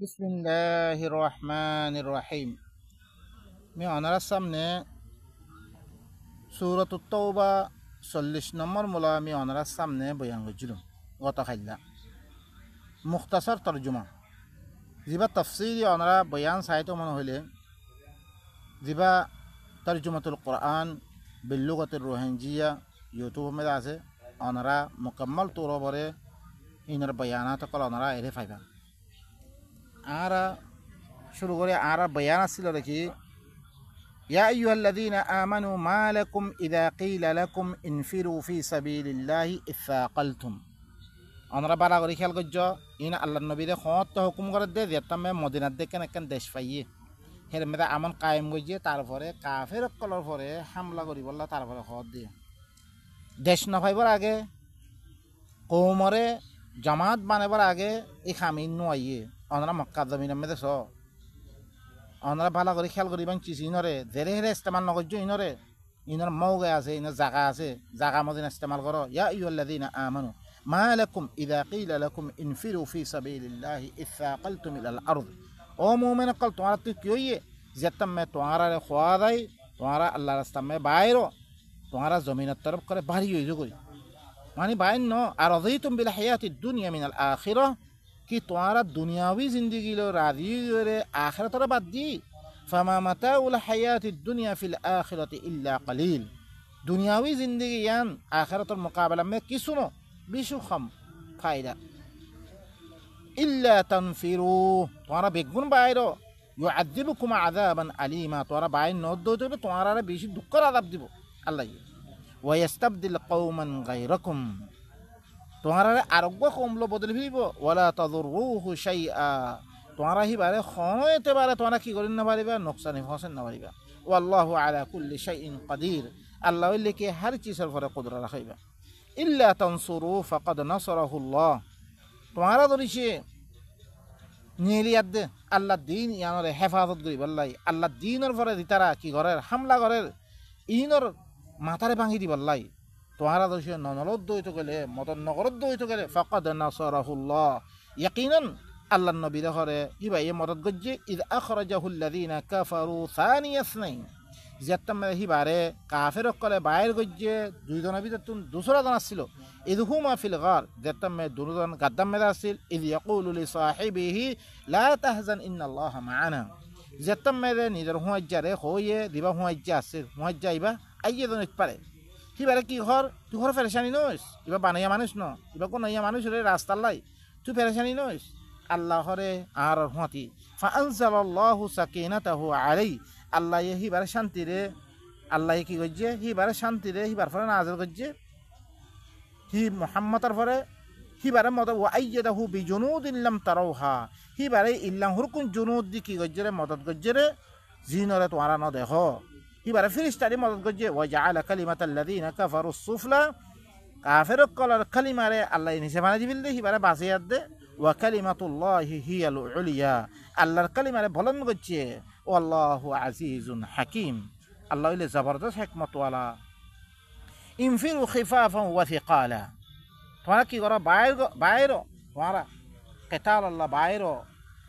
বিসমিল্লাহির রহমানির রহিম। আমি অনারার সামনে সূরাতুত তাওবা 40 নম্বর মোলা আমি অনারার সামনে বয়ান করছিলাম গত খাইলা মুখতাসার তরজমা জিবা তফসিরি অনারা বয়ান সাহিত্য মনে হইলে জিবা তরজমাতুল কোরআন বিল্লুগাতুর রোহিঙ্গিয়া ইউটিউব মধ্যে আছে অনারা মুকাম্মাল তোর পরে ইনার বয়ানাত কল অনারা এরে ফাইবা আর শুরু করে আর বয়ান আসছিল দেখি يا أيها الذين آمنوا ما لكم إذا قيل لكم انفروا في سبيل الله اثاقلتم আমরা বারা করে খেয়াল করছ ইন আল্লাহ নবীরে খত হুকুম করে দে যেতামে মদিনার দেখেন একখান দেশ পাইয়ে হের মেয়েদা আমন কায়েম গইয়ে তারপরে কাফের কলর পরে হামলা করি বললা তারপরে খত দিয়ে দেশ না পাইবার আগে কৌমরে জামাত বানাবার আগে এই খামিন নোয়াইয়ে আমরা মক্কা জমিনের মেয়েদে স আমরা ভালো করে খেয়াল করি এবং চিস ইনরে ধেরে হেরে ইস্তেমাল নকর্য ইনর মৌগে আছে ইনর জায়গা আছে জায়গা মদিন ইস্তেমাল করো ইয়া আইয়ুহাল্লাযীনা আমানু মা লাকুম ইযা কিলা লাকুম ইনফিরু ফি সাবিলিল্লাহি ইসাকালতুম ইলাল আরদ ও মুমিন কল তোমার তুই কি হইয়ে যেতাম মে তোমারা খোয়া দেয় তোমারা আল্লাহর রাস্তা মে বাইরো তোমারা জমিনের তরফ করে বাড়ি হইজো করি মানে বাইন ন আর রাদিতুম বিল হায়াতিদ দুনিয়া মিনাল আখিরাহ कि तुम्हारा दुनियावी जिंदगी लो राजी रे आखिरत रे बात दी फमा मताउल हयात दुनिया फिल आखिरत इल्ला कलील दुनियावी जिंदगी यान आखिरत के मुकाबला में किसुनो बिशु खम फायदा इल्ला तनफिरु तुम्हारा बेगुन बायरो युअद्दिबुकुम अज़ाबन अलीमा तुम्हारा बाय नोट दो तो तुम्हारा रे बेशी दुक्कर अज़ाब दिबो अल्लाह ये वयस्तब्दिल कौमन गैरकुम তোমার আরোগ্য কমলো বদলে ফিরিব ওয়ালা তাদুরুহু শাইআ তোমার হিবারে খয়তে পারে তোমরা কি করিন না পারিবা নোকসানি ফসেন না পারিবা ওয়াল্লাহু আলা কুল্লি শাইইন কাদির আল্লাহ লিকে হর চিজের উপরে কুদরত রাখিবা ইল্লা তানসুরু ফাকাদ নাসারাহুল্লাহ তোমারা দরিছে নিলিয়াদ দে আল্লাহ দ্বীন ইয়ানরে হেফাজত করি বল্লাই আল্লাহ দ্বীনের উপরে দিতারা কি করে হামলা করে ইনর মাথারে ভাঙি দি বল্লাই তোমারা দোষে ননরদ দইতে গেলে মতন নগরদ দইতে গেলে ফাকাদ নাসারাহুল্লাহ ইয়াকিনান আল্লাহ নবী দহরে হিবাই মদদ গজ্জে ইদ আখরাজাহুল্লাযীনা কাফারু সানিয়া ইসনাইন যেতাম হিবারে কাফের কলে বাইর গজ্জে দুইজনের ভিতর তুন দুসরা জন আসছিল ইদহুমা ফিল গার যেতাম দুজন গাদ্দাম মেদা আসছিল ইদ ইয়াকুলু লিসাহিবিহি লা তাহজান ইন্নাল্লাহা মা'ানা যেতাম মেদে নিজের হুঁয়াজ্জারে হইয়ে দিবা হুঁয়াজ্জা আসছিল হুঁয়াজ্জা ইবা আইয়ে জন পারে হিবারে কি ঘর তুই ঘর ফেরেশানি নইস ইবা বানাইয়া মানুষ ন ইবা কোন ইয়া মানুষ রে রাস্তার লাই তুই ফেরেশানি নইস আল্লাহরে আর হুঁতি ফাআনজালাল্লাহু সাকিনাতাহু আলাই আল্লাহ হিবারে শান্তি রে আল্লাহ কি গজ্জে হিবারে শান্তি রে হিবার ফরে নাযিল গজ্জে হি মুহাম্মাদের ফরে হিবারে মদ ওয়া আইয়াদাহু বিজুনুদিন লাম তারাউহা হিবারে ইল্লাহ হুরকুন জুনুদ দি কি গজ্জে রে মদদ গজ্জে রে জিনরে তোরা ন দেখো হিবারে ফিরিস্তারি মদদ গজ্জে ওয়া জাআলা কালিমাতাল্লাযীনা কাফারুস সুফলা কাফের কলার কালিমারে আল্লাহ নিচে বানাই দিবিল দে হিবারে বাসিয়াত দে ওয়া কালিমাতুল্লাহি হিয়াল উলিয়া আল্লাহর কালিমারে বলন গজ্জে ওয়াল্লাহু আজিজুন হাকীম আল্লাহ হইলে জবরদস্ত হিকমত ওয়ালা ইনফিরু খিফাফান ওয়া সিকালা তোমরা কি করো বাইর তোমরা কিতাল আল্লাহ বাইর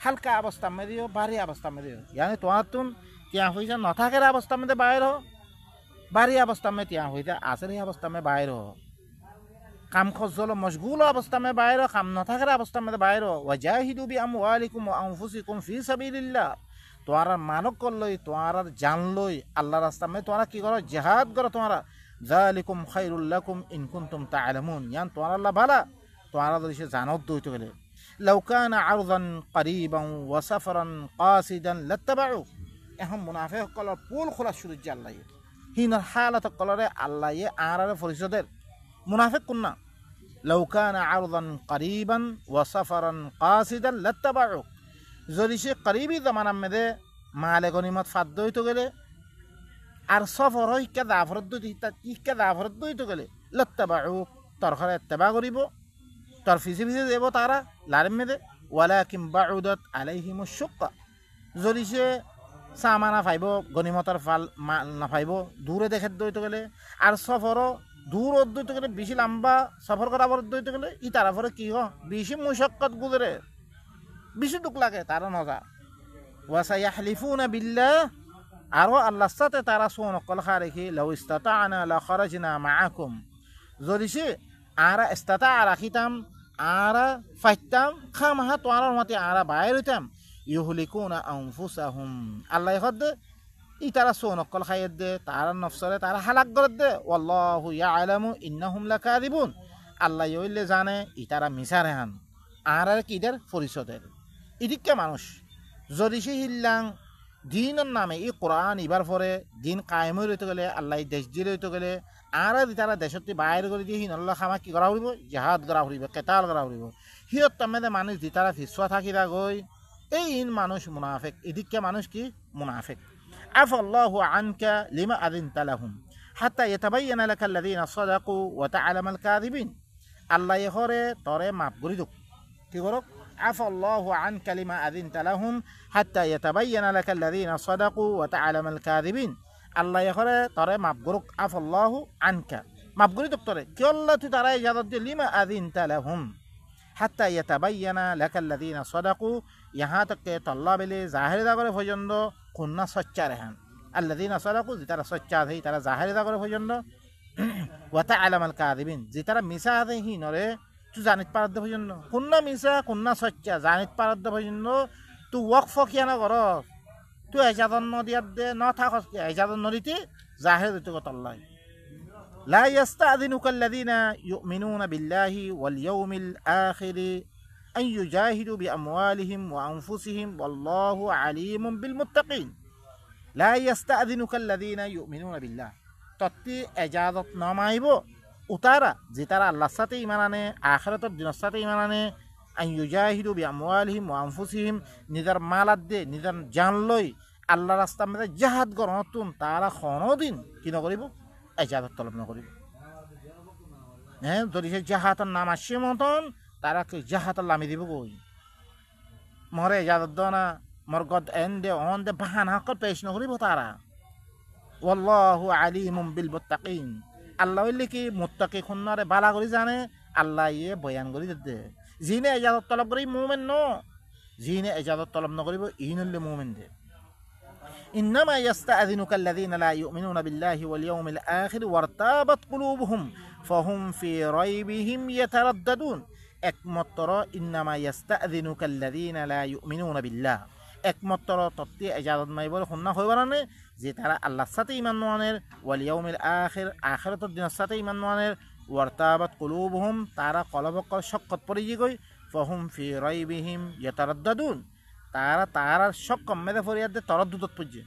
হালকা অবস্থা মে দিও ভারী অবস্থা মে দিও यानी তোমরা তুন क्या हुई जा नथाकेर अवस्था में बाहर हो बारी अवस्था में त्या हुई जा आसरी अवस्था में बाहर हो काम खजल मशगूल अवस्था में बाहर हो काम नथाकेर अवस्था में बाहर हो वजाहिदु बि अमवालिकुम व अनफुसिकुम फी साबिलिल्लाह तुम्हारा मानव कर लई तुम्हारा जान लई अल्लाह रास्ता में तुम्हारा की करो जिहाद करो तुम्हारा जालिकुम खैरुल लकुम इन कुंतुम ता'लामुन यान तुम्हारा अल्लाह भला तुम्हारा दरिसे जानत दइतो गेले लौ काना अरदन करीबन व सफरन कासिदन लत्तबउ এখন মুনাফিক কলর পুল খোলা শুরু যে আল্লাহ হিনার হালাত কলরে আল্লাহ আরার ফরিসদের মুনাফিক কুন্না লাউ কানা আরদান করিবান ওয়া সাফারান কাসিদান লাত্তাবাউ যদি সে করিবি জামানা মেদে মালে গনিমত ফাদ হইতো গেলে আর সফর হইকা দাফরত দিতা ইকা দাফরত হইতো গেলে লাত্তাবাউ তরখরে ইত্তেবা করিব তর ফিসি ফিসি দেব তারা লারিম মেদে ওয়ালাকিন বাউদাত আলাইহিমুশ শুক্কা যদি সে সামানা ফাইব গনিমতার ফাল না ফাইব দূরে দেখে দইতে গেলে আর সফরও দূর দইতে গেলে বেশি লম্বা সফর করা দইতে গেলে ই তারপরে কি বেশি মুশাক্কাত গুজরে বেশি দুঃখ লাগে তারা নজা ওয়াসায়াহলিফুনা বিল্লাহ আরো আল্লাহর সাথে তারা সোন কলখা রেখে লাউ ইস্তাতা'না লা খারাজনা মাআকুম যদি সে আরা ইস্তাতা রাখিতাম আরা ফাইতাম খামাহা তোয়ার মতে আরা বাইর হইতাম ইউহলিকুনা আনফুসাহুম আল্লাহ হদ ই তারা সোন কল খাইয়ে দে তারা নফসরে তারা হালাক করে দে ওয়াল্লাহু ইয়ালামু ইন্নাহুম লাকাযিবুন আল্লাহ ইলে জানে ই তারা মিছারে হান আর কিদের পরিষদের ইদিকে মানুষ যদি সে হিল্লাং দিনের নামে এই কোরআন ইবার পরে দিন কায়েম হইতে গেলে আল্লাহ দেশ দিয়ে হইতে গেলে আর তারা দেশতে বাইরে করে দিয়ে হিনল্লা খামা কি করা হইব জাহাদ করা হইব কেতাল করা হইব সিহঁত তামেদে মানুষ দি তারা ফিসুয়া থাকিরা গই এই ইন মানুষ মুনাফেক এদিকে মানুষ কি মুনাফেক আফাল্লাহু আনকা লিমা আযিনতা লাহুম হাত্তা ইয়াতাবায়্যানা লাকাল্লাযীনা সাদাকু ওয়া তা'লামাল কাযিবিন আল্লাহ ইহরে তরে মাফ করি দুক কি করক আফাল্লাহু আনকা লিমা আযিনতা লাহুম হাত্তা ইয়াতাবায়্যানা লাকাল্লাযীনা সাদাকু ওয়া তা'লামাল কাযিবিন আল্লাহ ইহরে তরে মাফ করুক আফাল্লাহু আনকা মাফ করি দুক তরে কি আল্লাহ তুই তারা ইজাজত দি লিমা আযিনতা লাহুম হাত্তা ইয়াতাবায়্যানা লাকাল্লাযীনা সাদাকু ইহা তক কে তল্লাব লে জাহির দা করে পর্যন্ত কুন্না সচ্চা রেহান আল্লাযীনা সাদাকু যে তারা সচ্চা দেই তারা জাহির দা করে পর্যন্ত ওয়া তা'লামাল কাযিবিন যে তারা মিছা দেই হিনরে তুই জানিত পারদ পর্যন্ত কুন্না মিছা কুন্না সচ্চা জানিত পারদ পর্যন্ত তুই ওয়াকফ কিয়ানা কর তুই ইজাজত নদিয়াত দে ন থাকস ইজাজত নদিতে জাহির দিতে তল্লাই لا يستأذنك الذين يؤمنون بالله واليوم الآخر أن يجاهدوا بأموالهم وأنفسهم والله عليم بالمتقين لا يستأذنك الذين يؤمنون بالله تطي إجازة نمايبو উতারা যে তারা আল্লাহর সাথে ঈমান আনে আখিরাতের দিনের সাথে ঈমান আনে আন ইউজাহিদু বিআমওয়ালিহিম ওয়া আনফুসিহিম নিজের মালাত দে নিজের জান লই আল্লাহর রাস্তার মধ্যে জিহাদ করতুন তারা কোনোদিন কি নকরিব ইজাজত তলব নকরিব হ্যাঁ যদি সে জাহাতের নাম আসে মতন তারা কি জাহাতের লামি দিব কই মরে ইজাজত দ না মরগদ এন্ডে অন দে বাহানা কর পেশ নকরিব তারা ওয়াল্লাহু আলিমুম বিল মুত্তাকিন আল্লাহ হইলে কি মুত্তাকি খুন্নারে বালা করে জানে আল্লাহ ইয়ে বয়ান করে দে জিনে ইজাজত তলব করি মুমিন ন জিনে ইজাজত তলব নকরিব ইন হইলে মুমিন দে إنما يستأذنك الذين لا يؤمنون بالله واليوم الآخر وارتابت قلوبهم فهم في ريبهم يترددون একমাত্র إنما يستأذنك الذين لا يؤمنون بالله একমাত্র তত্ত্বে ইজাজত নাই বলে খুন্না হইবার না যে তারা আল্লাহর সাথে ঈমান আনের ওয়াল ইয়াউমিল আখির আখিরাতের দিনের সাথে ঈমান আনের ওয়ারতাবাত কুলুবুহুম তারা কলবকর শক্কত পড়ে গই ফাহুম ফি রাইবিহিম ইয়াতারাদ্দাদুন তারা শক্কম মেদে ফরিয়াদ দে তরদ্দুদত পড়ছে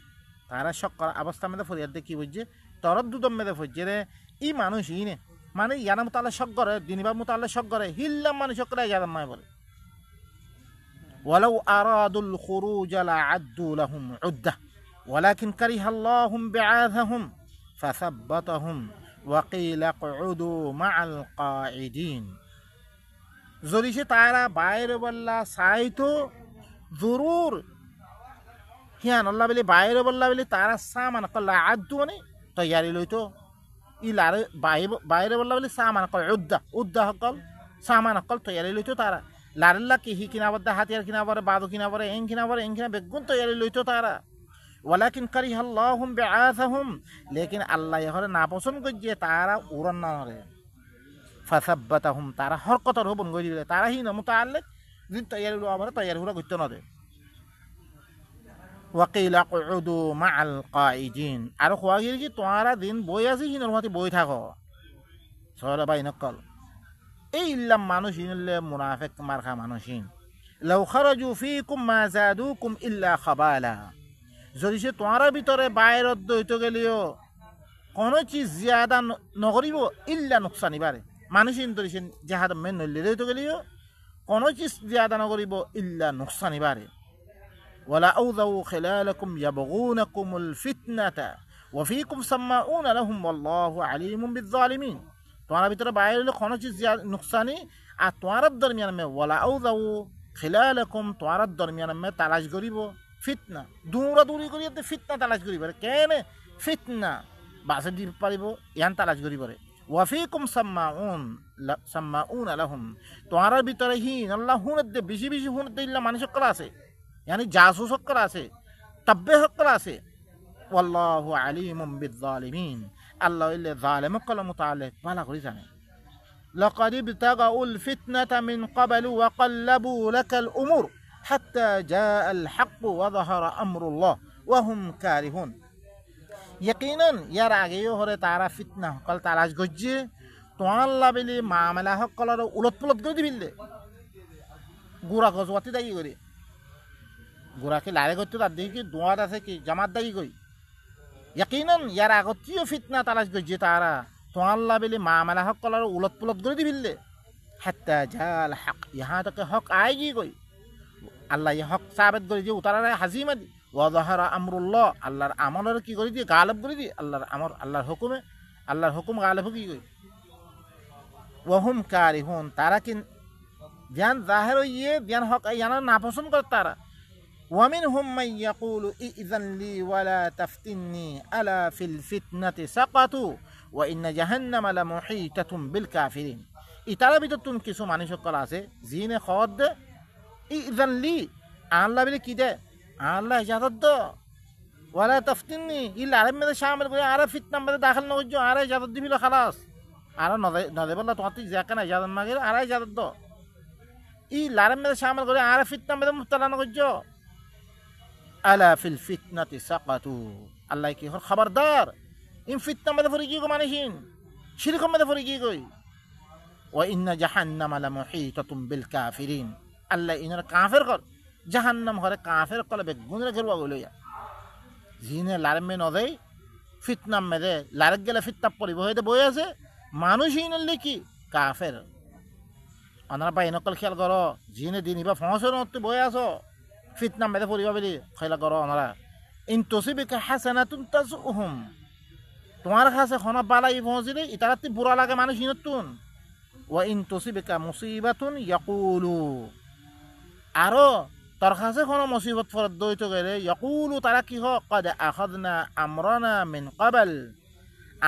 তারা শক্কর অবস্থা মেদে ফরিয়াদ দে কি বুঝছে তরদ্দুদম মেদে ফজছে রে ই মানুষ ইনে মানে ইয়ানা মুতাল্লা শক করে দিনবা মুতাল্লা শক করে হিল্লাম মানুষ করে ইয়াদাম মাই বলে ولو أرادوا الخروج لعدوا لهم عدة ولكن كره الله بعاثهم فثبتهم وقيل اقعدوا مع القاعدين যদি সে তারা বাইরে বললা সাইতো জরুর হিয়ান আল্লাহ বলে বাইরে বললা বলে তারা সামান কল্লা আদু মানে তৈয়ারি লইতো ই লারে বাইরে বললা বলে সামান কল উদ্দা হকল সামান হকল তৈয়ারি লইতো তারা লারেল্লা কি হি কিনা বদ্দা হাতিয়ার কিনা পরে বাদু কিনা পরে এং কিনা বেগুন তৈয়ারি লইতো তারা ওয়ালাকিন কারিহাল্লাহুম বিআসাহুম লেকিন আল্লাহ ইহরে না পছন্দ করছে তারা উড়ন না রে ফাসাব্বাতাহুম তারা হরকতর হবন গই দিলে তারা হি না মুতাআল্লিক দিন তৈয়ারি হলো আবার তৈয়ারি হলো করতে না দে ওয়াকিলা কুউদু মাআল কাঈদিন আর কোয়া গিয়ে কি তোমরা দিন বই আছে হিনের মতে বই থাকো সরা বাই নকল এই ইল্লাম মানুষ ইনলে মুনাফিক মারখা মানুষিন লাউ খারাজু ফীকুম মা যাদুকুম ইল্লা খাবালা যদি সে তোমরা ভিতরে বাইরত দইতে গেলিও কোন চিজ জিয়াদা নকরিব ইল্লা নুকসানি বারে মানুষ ইনতরি সে জিহাদ মেন নইলে দইতে গেলিও কোন চিজ জিয়াদা নকরিব ইল্লা নুকসানি বারে ওয়ালা আউযাউ খিলালাকুম ইয়াবগুনাকুমুল ফিতনাতা ওয়া ফীকুম সামাউনা লাহুম ওয়াল্লাহু আলিমুম বিয-যালিমিন তোমরা ভিতরে বাইরে হলে কোন চিজ নুকসানি আর তোমার দরমিয়ান মে ওয়ালা আউযাউ খিলালাকুম তোমার দরমিয়ান মে তালাশ করিব ফিতনা দৌড়াদৌড়ি করিতে ফিতনা তালাশ করিব কেনে ফিতনা বাসে দিব পারিব ইয়ান তালাশ করিব ওয়াফিকুম সাম্মাউন লাহুম, তোমার ভিতরে হিন আল্লাহ হুনত দে, বেশি বেশি হুনত দিল্লা মানুষ সকল আছে, ইয়ানি জাসুস সকল আছে, তাব্বে সকল আছে। ওয়াল্লাহু আলিমুম বিয-যালিমিন, আল্লাহ ইল্লে জালিম সকল মুতাআল্লিক ভালো করে জানে। লাকাদ ইবতাগাউল ফিতনাতা মিন ক্বাবলু ওয়া ক্বাল্লাবু লাকাল উমুর হাত্তা জাআল হক ওয়া যাহারা আমরুল্লাহ ওয়া হুম কারিহুন। ইয়াকিনান ইয়ার আগেও হরে তারা ফিতনা সকল তালাশ গজ্জে তোমার লাভেলি মামলা সকলের উলট পুলট করে দিবিলে, গুড়া গজওয়াতি দায়ী করে, গুড়াকে লারে করতে তার দেখি কি দোয়াত আছে কি জামাত দায়ী করি। ইয়াকিনান ইয়ার আগতেও ফিতনা তালাশ গজ্জে তারা তোমার লাভেলি মামলা সকলের উলট পুলট করে দিবিলে, হাত্তা জাল হক, ইহা তক হক আয়গি কই আল্লাহ ইয়ে হক সাবেত করে দিয়ে উতারা হাজিমা দি, ওয়া যাহারা আমরুল্লাহ, আল্লাহর আমলের কি করে দিয়ে গালেব করে দিয়ে, আল্লাহর আমর আল্লাহর হুকুমে, আল্লাহর হুকুম গালেব কি কই। ওয়া হুম কারিহুন, তারা কি ধ্যান জাহের ইয়ে ধ্যান হক ইয়ানা নাপসন্দ করে তারা। ওয়া মিনহুম মান ইয়াকুলু ইযান লি ওয়া লা তাফতিননি আলা ফিল ফিতনাতি সাকাতু ওয়া ইন্না জাহান্নামা লামুহীতাতুম বিল কাফিরিন। ইতারা ভিতর তুমি কিছু মানুষ সকল আছে জিনে খদ দে ইযান লি, আল্লাহ বলে কি দে, আল্লাহ ইজাজত দো, ওয়ালা তাফতিননি ইল আরব মেদে শামিল করে আর ফিতনা মেদে দাখিল ন হইজো, আর ইজাজত দিবিল খালাস, আর নদে বললা তোমার তুই যাকানা ইজাজত মাগে আর ইজাজত দো, ই লারব মেদে শামিল করে আর ফিতনা মেদে মুবতালা ন হইজো। আলা ফিল ফিতনাতি সাকাতু, আল্লাহ কি হর খবরদার ইন ফিতনা মেদে পড়ে গিয়ে গো মানসিন, শিরক মেদে পড়ে গিয়ে গই। ওয়া ইন্না জাহান্নামা লামুহীতাতুম বিল কাফিরিন, আল্লাহ ইনার কাফের কর, জাহান্নাম হরে কাফের কলে বেগুনের ঘেরুয়া গইলইয়া। জিনে লারমে নদেই ফিতনাম মেদে লারেক গেলে ফিতনা পরিব হইতে বই আছে, মানুষ ইনের লিখি কাফের। ওনারা বা এনকল খেয়াল করো, জিনে দিন ইবা ফসর নতে বই আছো ফিতনাম মেদে পরিবা বলি খেয়াল করো। ওনারা ইন তুসিবিকা হাসানাতুন তাসুহুম, তোমার কাছে খনা বালা ই পৌঁছিলে ইতারাতি বুড়া লাগে মানুষ ইনতুন। ওয়া ইন তুসিবিকা মুসিবাতুন ইয়াকুলু, আরো তোর কাছে কোনো মুসিবত ফরত দইতে গেলে ইয়াকুলু তারা কি হোক কদ আখাযনা আমরানা মিন ক্বাবল,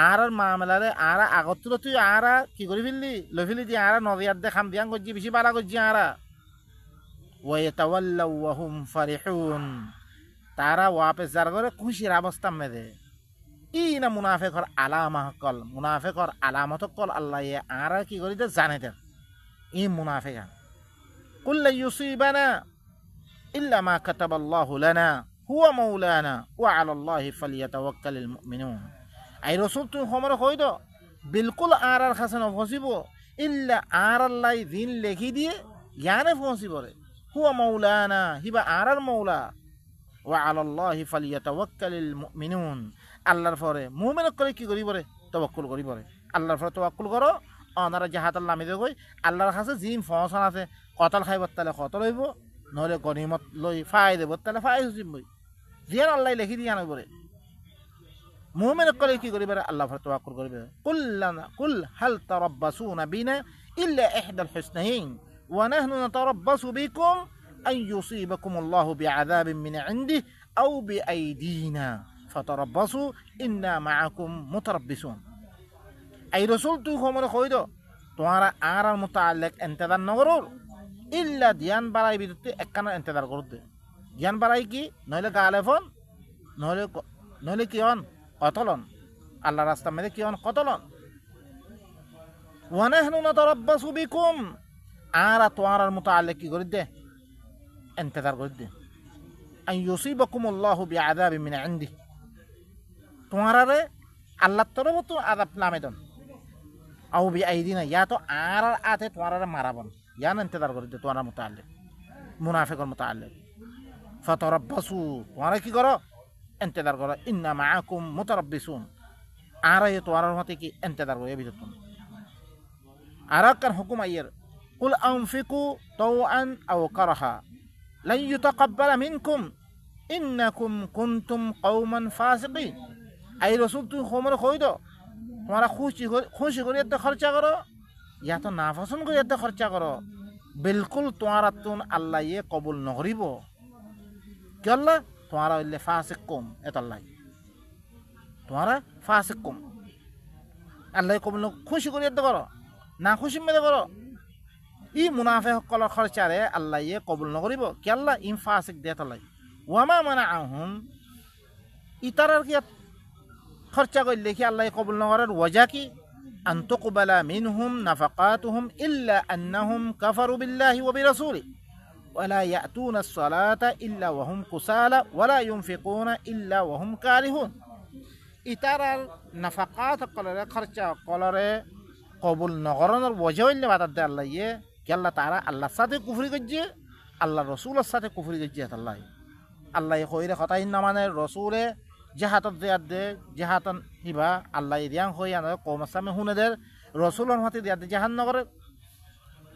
আর মামলারে আর আগত তুই আর কি করে ফেললি লই ফেলি দি আর নদিয়াত দেখাম দিয়াং গজ্জি বেশি বালা গজ্জি আর। ওয়া ইয়াতাওয়াল্লাউ ওয়া হুম ফারিহুন, তারা ওয়াপে যার করে খুশির অবস্থা মেদে। ই না মুনাফিকর আলামা কল, মুনাফিকর আলামত কল আল্লাহ আর কি করি দে জানে দে ই মুনাফিকা। কুল লা ইউসিবানা ইল্লা মা কাতাবাল্লাহু লানা হুয়া মাওলানা ওয়া আলাল্লাহি ফালিয়াতাওয়াক্কালিল মুমিনুন। আই রাসূল তুই খবর কই দো বিলকুল আর খাসান ফসিব ইল্লা আর আল্লাহ দিন লেখি দিয়ে ইয়ানে ফসিব রে, হুয়া মাওলানা হিবা আর মাওলা, ওয়া আলাল্লাহি ফালিয়াতাওয়াক্কালিল মুমিনুন, আল্লাহর পরে মুমিন করে কি করিব রে তাওয়াক্কুল করিব রে। আল্লাহর পরে তাওয়াক্কুল করো, অনারা জাহাত আল্লাহ মিদে কই আল্লাহর কাছে জিন ফসন আছে, কতল খাইব তালে কতল হইব, নহলে গনিমত লই ফাই দেব তালে ফাই হইব, জিয়ান আল্লাহ লেখি দিয়া নইব রে। মুমিন করে কি করিব রে আল্লাহর পরে তাওয়াক্কুল করিব। কুল হাল তারাব্বাসুনা বিনা ইল্লা ইহদাল হুসনাইন ওয়া নাহনু নাতারাব্বাসু বিকুম আন ইউসিবাকুমুল্লাহু বিআযাবিন মিন ইনদিহি আও বিআইদিনা ফাতারাব্বাসু ইন্না মাআকুম মুতারাব্বিসুন। এই রাসূল তুই খবর কই দো তোমারা আর মুতাআল্লিক ইন্তেজার নগরর ইল্লা ধ্যান বাড়াই বিদতে একখানা ইন্তেজার করতে, ধ্যান বাড়াই কি নইলে গালেফন, নইলে কি হন কতলন, আল্লাহ রাস্তা মেরে কি হন কতলন। ওয়া নাহনু নাতারাব্বাসু বিকুম, আর তোমার মুতাআল্লিক কি করে দে ইন্তেজার করে দে, আন ইউসিবাকুমুল্লাহু বিআযাবিন মিন ইনদিহি, তোমারে আল্লাহর তরফ তো আযাব নামে দন, আও বিআইদিনা ইয়া তো আর আতে তোমারে মারাবন, ইয়ান ইন্তেজার করে দে তোমার মুতাআল্লিক মুনাফিকর মুতাআল্লিক। ফাতারাব্বাসু তোমারে কি করো ইন্তেজার করো, ইন্না মাআকুম মুতারাব্বিসুন, আর এ তোমার মতে কি ইন্তেজার করে বিদত। আর কার হুকুম আইয়ের কুল আনফিকু তাওআন আও কারহা লান ইউতাকাব্বালা মিনকুম ইন্নাকুম কুনতুম কওমান ফাসিকিন। আই রাসূল তুই খবর কই দো তোমরা খুশি করে এত খরচা করো ইয়া তো নাপসন্দ করে এত খরচা করো, বিলকুল তোমারা তুন আল্লাহ ইয়ে কবুল নকরিব। কি আল্লাহ তোমারা হইলে ফাসিক কম, এত আল্লাহ তোমারা ফাসিক কম। আল্লাহ কবুল খুশি করে দিতে করো না খুশি মেরে করো ই মুনাফে সকলের খরচারে আল্লাহ ইয়ে কবুল নকরিব কি আল্লাহ ইম ফাসিক দিয়ে তলাই ওয়ামা মানে আহুম ইতারার কি খরচা করলে কি আল্লাহ কবুল নকরার ওয়াজা কি আন তুকবালা মিনহুম নাফাকাতুহুম ইল্লা আন্নাহুম কাফারু বিল্লাহি ওয়া বিরাসূলি ولا يأتون الصلاة إلا وهم كسالى ولا ينفقون إلا وهم كارهون ইতারার নাফাকাত কলরে খরচা কলরে কবুল নগরনের ওয়াজা হইলে বাতার দে আল্লাহ ইয়ে কি আল্লাহ তারা আল্লাহর সাথে কুফরি করছে আল্লাহ রসুলের সাথে কুফরি করছে আল্লাহ আল্লাহ কইরে কথাই না মানে রসুলে জেহাতত দেয়ার দে জেহাতন হিবা আল্লাহ রিয়াং হই আনে কৌমাসামে হুনেদের রসুলর হাতে দেয়ার দে জাহান নগরে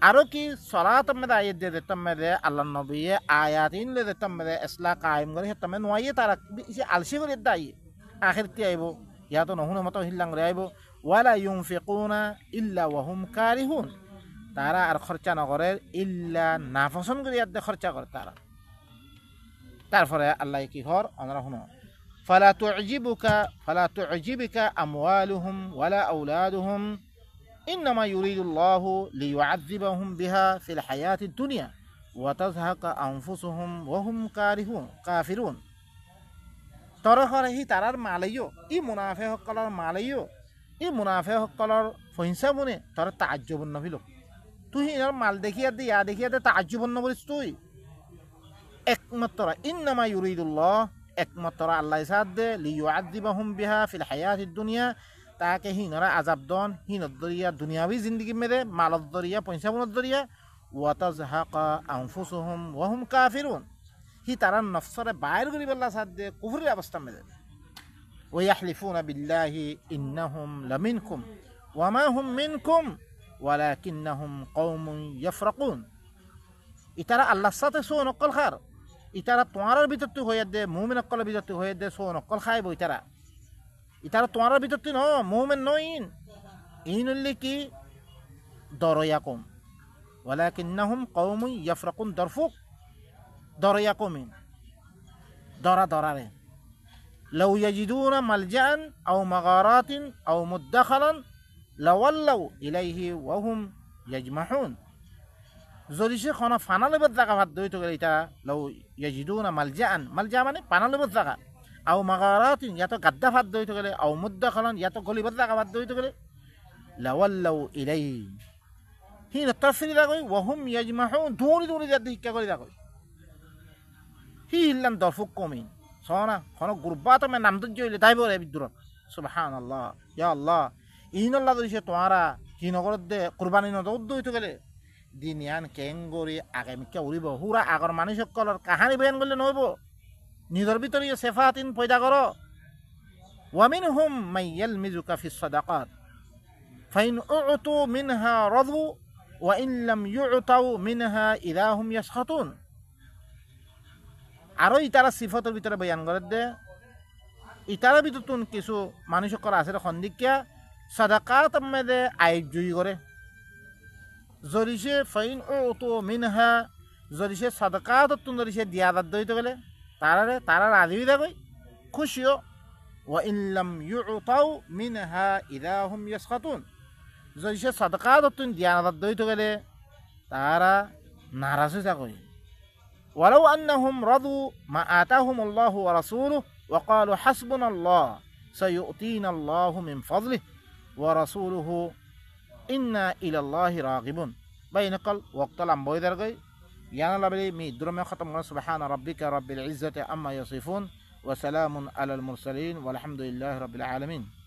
আরো কি সলাত মেদে আয়াত দিয়ে দিতাম মেদে আল্লাহ নবী আয়াতিন লে দিতাম মেদে ইসলা কায়েম করে হেতাম নোয়াইয়ে তারা আলসি করে দাই আখির কি আইব ইয়া তো নহুনের মতো হিল্লাং রে আইব ওয়ালা ইউনফিকুনা ইল্লা ওয়াহুম কারিহুন তারা আর খরচা নকরে ইল্লা নাফসন করে ইয়াদ খরচা করে তারা তারপরে আল্লাহ কি ঘর আমরা শুনো ফালা তু'জিবুকা আমওয়ালুহুম ওয়ালা আওলাদুহুম إنما يريد الله ليعذبهم بها في الحياة الدنيا وتزهق أنفسهم وهم كافرون তরহরে হি তারার মালাইও ই মুনাফে হকলার মালাইও ই মুনাফে হকলার ফহিংসা মনে তার তাজ্জুবন নভিল তুই ইনার মাল দেখিয়া দে ইয়া দেখিয়া দে তাজ্জুবন বলিস তুই একমাত্র ইন্নামা ইউরিদুল্লাহ একমাত্র আল্লাহ সাদ দে লিয়ুআযিবাহুম বিহা ফিল হায়াতিদ দুনিয়া তাকে হিনরা আজাব দন হিনত দরিয়া দুনিয়াবি জিন্দগি মেরে মালত দরিয়া পয়সা বনত দরিয়া ওয়াতাজহাকা আনফুসুহুম ওয়া হুম কাফিরুন হি তারা নফসরে বাইর করি বল্লা সাদ দে কুফরের অবস্থা মেরে ওয়াহলিফুনা বিল্লাহি ইন্নাহুম লামিনকুম ওয়া মা হুম মিনকুম ওয়ালাকিন্নাহুম কওমুন ইয়াফরাকুন ইতারা আল্লাহর সাথে সো নকল খার ইতারা তোমার ভিতরতে হয়ে দে মুমিন নকলের ভিতরতে হয়ে দে সো নকল খাইব ইতারা তোমার ভিতরতে ন মুমিন নইন ইনল্লি কি দরয়াকুম ওয়ালাকিন্নাহুম কওমুন ইয়াফরাকুন দরফুক দরয়াকুমিন দরারে লাউ ইয়াজিদুনা মালজাআন আও মাগারাতিন আও মুদাখালান লাওয়াল্লাউ ইলাইহি ওয়া হুম ইয়াজমাহুন যদি সে কোনো ফানালেবের জায়গা ভাত দইতে গেলে এটা লাউ ইয়াজিদুনা মালজাআন মালজা মানে ফানালেবের জায়গা আও মাগারাতিন ইয়া তো গাদ্দা ভাত দইতে গেলে আও মুদাখালান ইয়া তো গলিবের জায়গা ভাত দইতে গেলে লাওয়াল্লাউ ইলাইহি হিন তাফসির লাগই ওয়া হুম ইয়াজমাহুন দৌড়ি যা দিকা করে রাখই হি ইল্লাম দরফুক কমিন সোনা কোন গুরবাত মে নাম তো জইলে তাই বলে বিদুর সুবহানাল্লাহ ইয়া আল্লাহ ইনাল্লাহ যদি সে তোমরা কি নগর দে কুরবানি ন দইতে গেলে দিনিয়ান কেঙ্গরি আগামীকে উড়িব হুরা আগর মানুষ সকলের কাহানি বয়ান করলে নইব নিজের ভিতরে সেফাতিন পয়দা করো ওয়ামিনহুম মাইয়ালমিজুকা ফিস সাদাকাত ফাইন উতু মিনহা রাদু ওয়া ইন লাম ইউতাউ মিনহা ইযা হুম ইয়াসখাতুন আরো ইতারা সিফাতের ভিতরে বয়ান করে দে ইতারা ভিতর কিছু মানুষ সকল আছে খন্দিকিয়া সাদাকাত মেদে আইব জুই করে জরিসে ফাইন উতু মিনহা জরিসে সাদাকাত তুন জরিসে দিয়াদাত দইতে গেলে তারা রাজি হয়ে যাবে খুশিও ওয়া ইন লাম ইউতাউ মিনহা ইযা হুম ইয়াসখাতুন জরিসে সাদাকাত তুন দিয়াদাত দইতে গেলে তারা নারাজ হয়ে যাবে ولو أنهم رضوا ما آتاهم الله ورسوله وقالوا حسبنا الله سيؤتينا الله من فضله ورسوله إنا إلى الله راغبون بين قل وقت الأنبوي درجي يعني الله بلي مي درم ختم سبحان ربك رب العزة أما يصفون وسلام على المرسلين والحمد لله رب العالمين